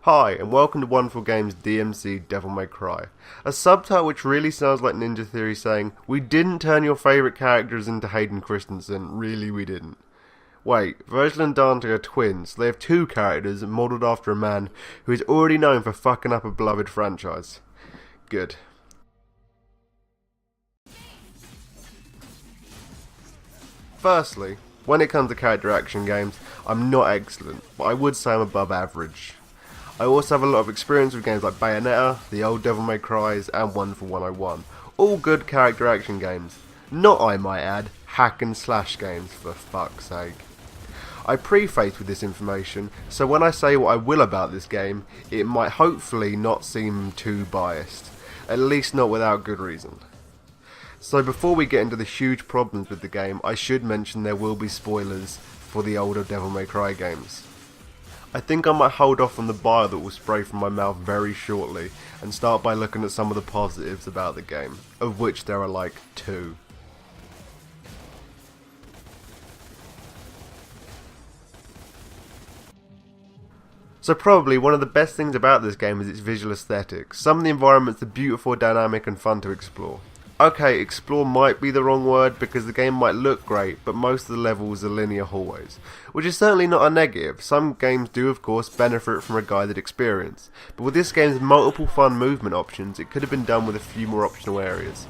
Hi, and welcome to Wonderfull Games' DMC Devil May Cry. A subtitle which really sounds like Ninja Theory saying, "We didn't turn your favourite characters into Hayden Christensen, really we didn't." Wait, Virgil and Dante are twins, so they have two characters modelled after a man who is already known for fucking up a beloved franchise. Good. Firstly, when it comes to character action games, I'm not excellent, but I would say I'm above average. I also have a lot of experience with games like Bayonetta, the old Devil May Cries, and Wonderfull 101. All good character action games. Not, I might add, hack and slash games, for fuck's sake. I preface with this information, so when I say what I will about this game, it might hopefully not seem too biased. At least not without good reason. So before we get into the huge problems with the game, I should mention there will be spoilers for the older Devil May Cry games. I think I might hold off on the bile that will spray from my mouth very shortly and start by looking at some of the positives about the game, of which there are like 2. So probably one of the best things about this game is its visual aesthetics. Some of the environments are beautiful, dynamic and fun to explore. Okay, explore might be the wrong word because the game might look great, but most of the levels are linear hallways, which is certainly not a negative. Some games do of course benefit from a guided experience, but with this game's multiple fun movement options, it could have been done with a few more optional areas.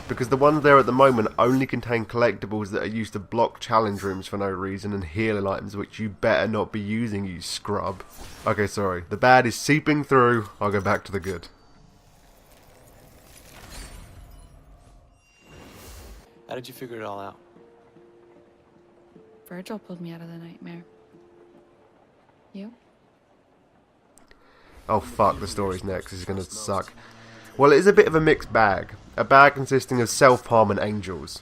Because the ones there at the moment only contain collectibles that are used to block challenge rooms for no reason and healing items which you better not be using, you scrub. Okay, sorry, the bad is seeping through, I'll go back to the good. How did you figure it all out? Virgil pulled me out of the nightmare. You? Oh fuck, the story's next, this is gonna suck. Well, it is a bit of a mixed bag. A bag consisting of self-harm and angels.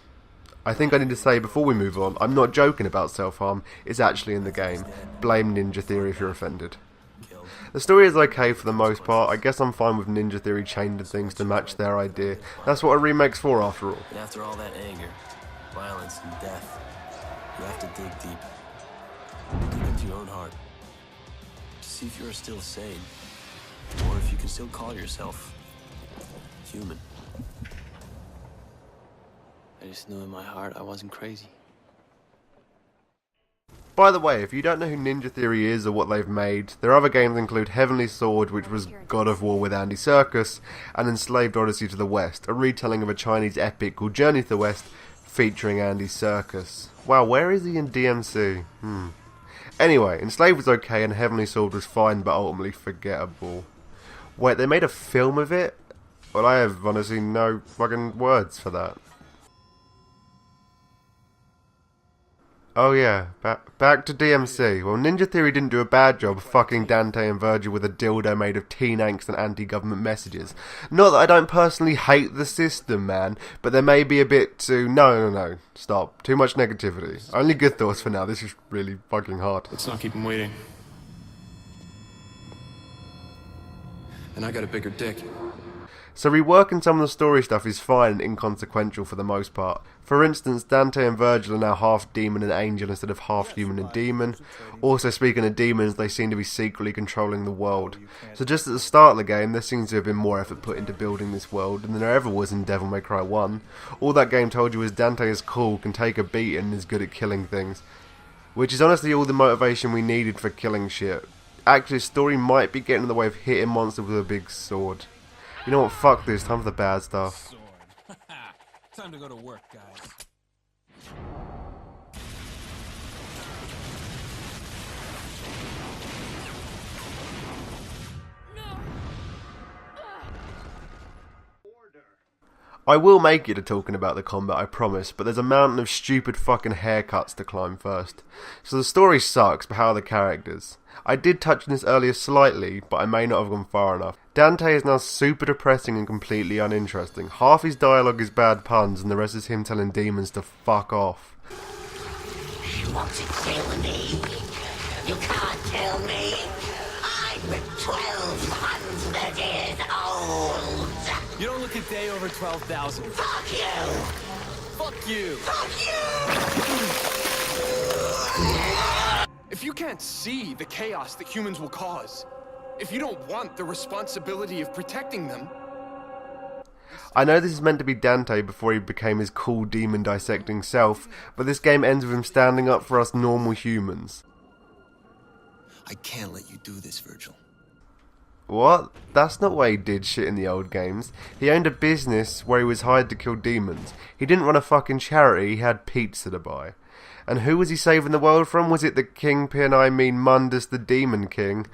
I think I need to say before we move on, I'm not joking about self-harm, it's actually in the game. Blame Ninja Theory if you're offended. The story is okay for the most part. I guess I'm fine with Ninja Theory changing things to match their idea. That's what a remake's for after all. And after all that anger, violence and death, you have to dig deep. Dig into your own heart. To see if you're still sane. Or if you can still call yourself human. I just knew in my heart I wasn't crazy. By the way, if you don't know who Ninja Theory is or what they've made, their other games include Heavenly Sword, which was God of War with Andy Serkis, and Enslaved Odyssey to the West, a retelling of a Chinese epic called Journey to the West, featuring Andy Serkis. Wow, where is he in DMC? Anyway, Enslaved was okay and Heavenly Sword was fine but ultimately forgettable. Wait, they made a film of it? Well, I have honestly no fucking words for that. Oh yeah, back to DMC. Well, Ninja Theory didn't do a bad job of fucking Dante and Virgil with a dildo made of teen angst and anti-government messages. Not that I don't personally hate the system, man, but there may be a bit too... No, stop. Too much negativity. Only good thoughts for now, this is really fucking hard. Let's not keep him waiting. And I got a bigger dick. So reworking some of the story stuff is fine and inconsequential for the most part. For instance, Dante and Virgil are now half demon and angel instead of half human and demon. Also, speaking of demons, they seem to be secretly controlling the world. So just at the start of the game, there seems to have been more effort put into building this world than there ever was in Devil May Cry 1. All that game told you was Dante is cool, can take a beat and is good at killing things. Which is honestly all the motivation we needed for killing shit. Actually, the story might be getting in the way of hitting monsters with a big sword. You know what, fuck this, time for the bad stuff. Time to go to work, guys. I will make it to talking about the combat, I promise, but there's a mountain of stupid fucking haircuts to climb first. So the story sucks, but how are the characters? I did touch on this earlier slightly, but I may not have gone far enough. Dante is now super depressing and completely uninteresting. Half his dialogue is bad puns, and the rest is him telling demons to fuck off. You want to kill me? You can't kill me. I'm 1,200 years old. You don't look a day over 12,000. Fuck you! Fuck you! Fuck you! If you can't see the chaos that humans will cause, if you don't want the responsibility of protecting them... I know this is meant to be Dante before he became his cool demon dissecting self, but this game ends with him standing up for us normal humans. I can't let you do this, Virgil. What? That's not why he did shit in the old games. He owned a business where he was hired to kill demons. He didn't run a fucking charity, he had pizza to buy. And who was he saving the world from? Was it the Kingpin, I mean Mundus the Demon King?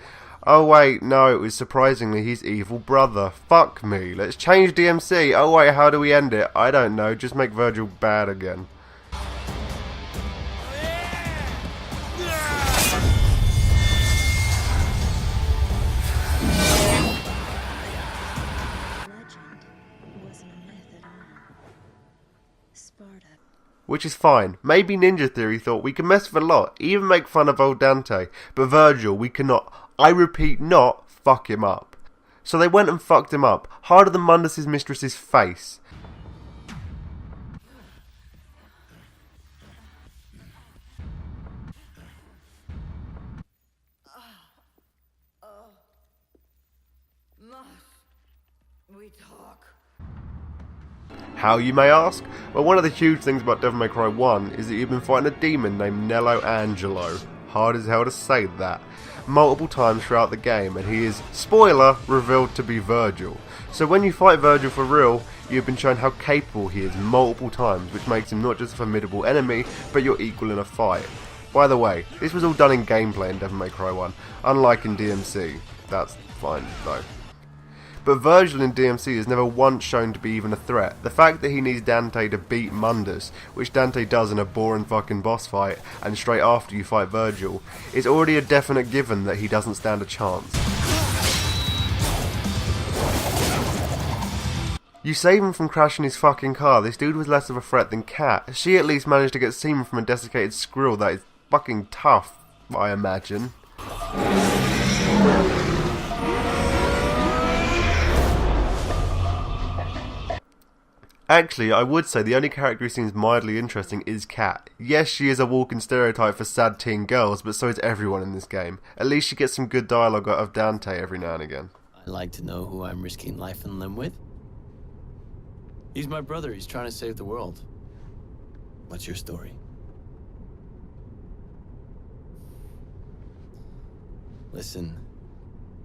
Oh wait, no, it was surprisingly his evil brother. Fuck me, let's change DMC. Oh wait, how do we end it? I don't know, just make Virgil bad again. Which is fine. Maybe Ninja Theory thought we can mess with a lot, even make fun of old Dante, but Virgil, we cannot, I repeat not, fuck him up. So they went and fucked him up, harder than Mundus' mistress's face. We talk. How, you may ask? Well, one of the huge things about Devil May Cry 1 is that you've been fighting a demon named Nello Angelo. Hard as hell to say that. Multiple times throughout the game, and he is, spoiler, revealed to be Virgil. So when you fight Virgil for real, you've been shown how capable he is multiple times, which makes him not just a formidable enemy, but your equal in a fight. By the way, this was all done in gameplay in Devil May Cry 1, unlike in DMC. That's fine, though. But Virgil in DMC is never once shown to be even a threat. The fact that he needs Dante to beat Mundus, which Dante does in a boring fucking boss fight, and straight after you fight Virgil, is already a definite given that he doesn't stand a chance. You save him from crashing his fucking car. This dude was less of a threat than Kat. She at least managed to get semen from a desiccated squirrel. That is fucking tough, I imagine. Actually, I would say the only character who seems mildly interesting is Kat. Yes, she is a walking stereotype for sad teen girls, but so is everyone in this game. At least she gets some good dialogue out of Dante every now and again. I'd like to know who I'm risking life and limb with. He's my brother. He's trying to save the world. What's your story? Listen,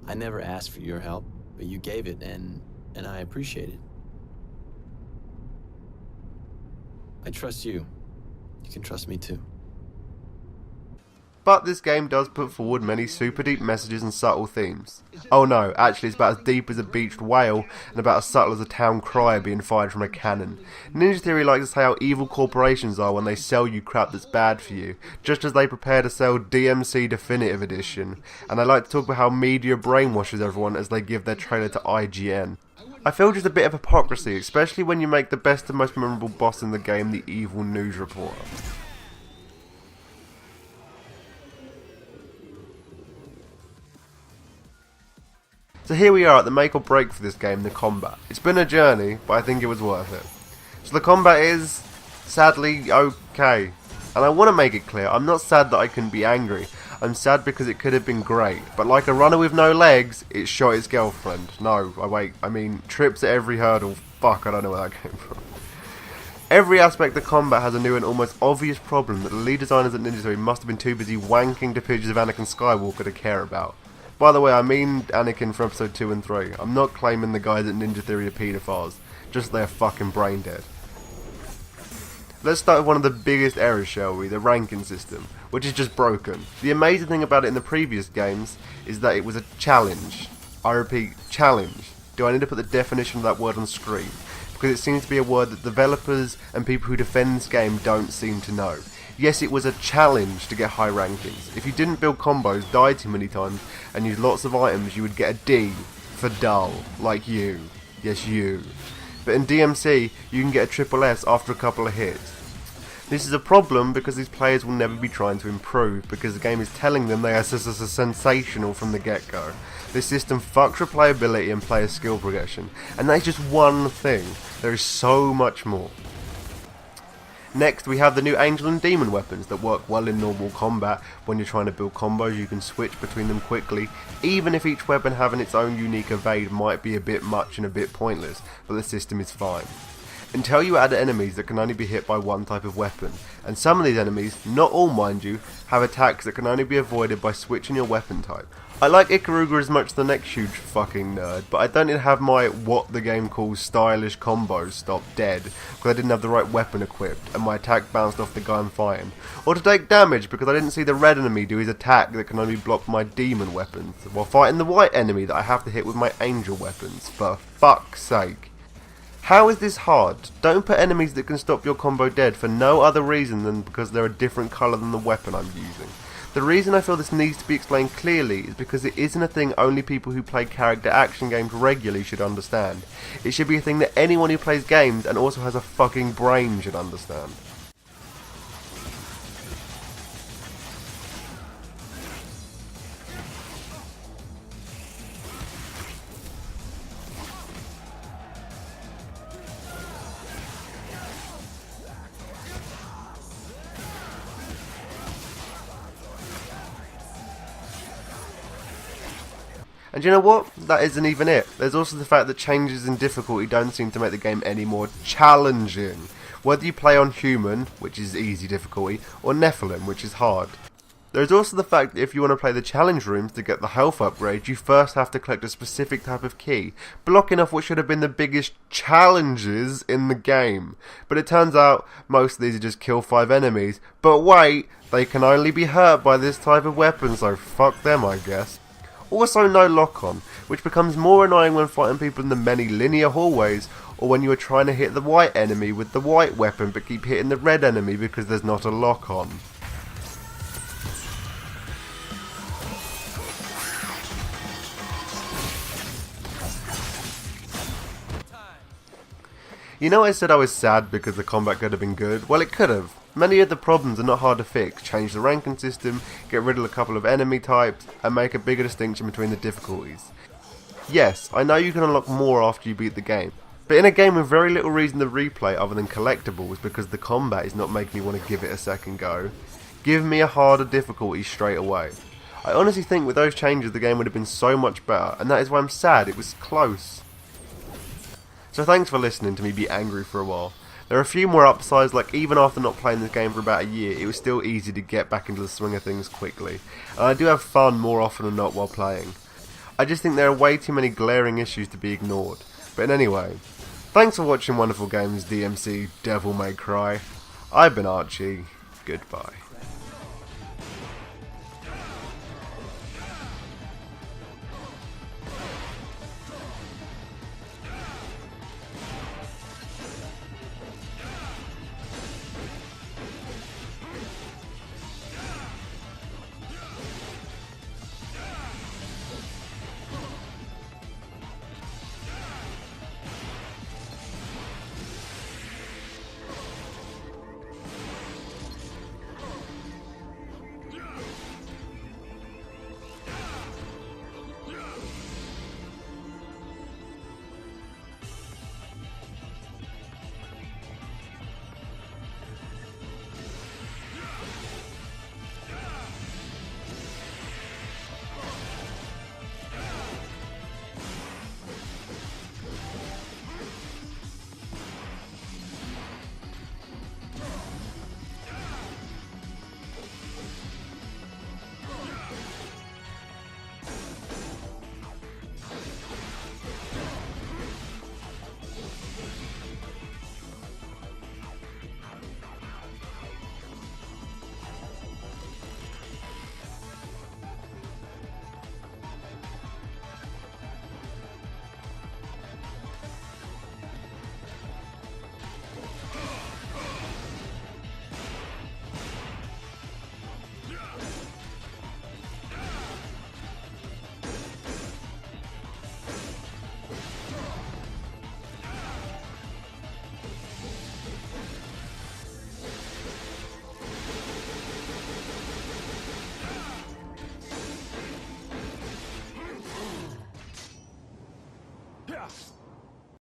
I never asked for your help, but you gave it, and I appreciate it. I trust you. You can trust me too. But this game does put forward many super deep messages and subtle themes. Oh no, actually it's about as deep as a beached whale and about as subtle as a town crier being fired from a cannon. Ninja Theory likes to say how evil corporations are when they sell you crap that's bad for you, just as they prepare to sell DMC Definitive Edition, and they like to talk about how media brainwashes everyone as they give their trailer to IGN. I feel just a bit of hypocrisy, especially when you make the best and most memorable boss in the game the evil news reporter. So here we are at the make or break for this game, the combat. It's been a journey, but I think it was worth it. So the combat is, sadly, okay. And I want to make it clear, I'm not sad that I couldn't be angry. I'm sad because it could have been great. But like a runner with no legs, it shot his girlfriend. No, I mean, trips at every hurdle. Fuck, I don't know where that came from. Every aspect of combat has a new and almost obvious problem that the lead designers at Ninja Theory must have been too busy wanking to pictures of Anakin Skywalker to care about. By the way, I mean Anakin from episode 2 and 3. I'm not claiming the guys at Ninja Theory are paedophiles, just they're fucking brain dead. Let's start with one of the biggest errors, shall we, the ranking system, which is just broken. The amazing thing about it in the previous games is that it was a challenge. I repeat, challenge. Do I need to put the definition of that word on screen? Because it seems to be a word that developers and people who defend this game don't seem to know. Yes, it was a challenge to get high rankings. If you didn't build combos, die too many times, and use lots of items, you would get a D for dull, like you. Yes, you. But in DMC, you can get a triple S after a couple of hits. This is a problem because these players will never be trying to improve, because the game is telling them they are sensational from the get-go. This system fucks replayability and player skill progression, and that is just one thing. There is so much more. Next, we have the new Angel and Demon weapons that work well in normal combat. When you're trying to build combos, you can switch between them quickly, even if each weapon having its own unique evade might be a bit much and a bit pointless, but the system is fine. Until you add enemies that can only be hit by one type of weapon, and some of these enemies, not all mind you, have attacks that can only be avoided by switching your weapon type. I like Ikaruga as much as the next huge fucking nerd, but I don't need to have my what the game calls stylish combos stop dead because I didn't have the right weapon equipped and my attack bounced off the guy I'm fighting, or to take damage because I didn't see the red enemy do his attack that can only block my demon weapons, while fighting the white enemy that I have to hit with my angel weapons, for fuck's sake. How is this hard? Don't put enemies that can stop your combo dead for no other reason than because they're a different colour than the weapon I'm using. The reason I feel this needs to be explained clearly is because it isn't a thing only people who play character action games regularly should understand. It should be a thing that anyone who plays games and also has a fucking brain should understand. And you know what? That isn't even it. There's also the fact that changes in difficulty don't seem to make the game any more challenging. Whether you play on human, which is easy difficulty, or Nephilim, which is hard. There's also the fact that if you want to play the challenge rooms to get the health upgrade, you first have to collect a specific type of key, blocking off what should have been the biggest challenges in the game. But it turns out most of these are just kill 5 enemies. But wait, they can only be hurt by this type of weapon, so fuck them I guess. Also no lock-on, which becomes more annoying when fighting people in the many linear hallways, or when you are trying to hit the white enemy with the white weapon but keep hitting the red enemy because there's not a lock-on. You know I said I was sad because the combat could have been good? Well, it could have. Many of the problems are not hard to fix. Change the ranking system, get rid of a couple of enemy types, and make a bigger distinction between the difficulties. Yes, I know you can unlock more after you beat the game, but in a game with very little reason to replay other than collectibles because the combat is not making me want to give it a second go, give me a harder difficulty straight away. I honestly think with those changes the game would have been so much better, and that is why I'm sad it was close. So thanks for listening to me be angry for a while. There are a few more upsides, like even after not playing this game for about a year, it was still easy to get back into the swing of things quickly. And I do have fun more often than not while playing. I just think there are way too many glaring issues to be ignored. But anyway, thanks for watching Wonderful Games DMC Devil May Cry. I've been Archie, goodbye.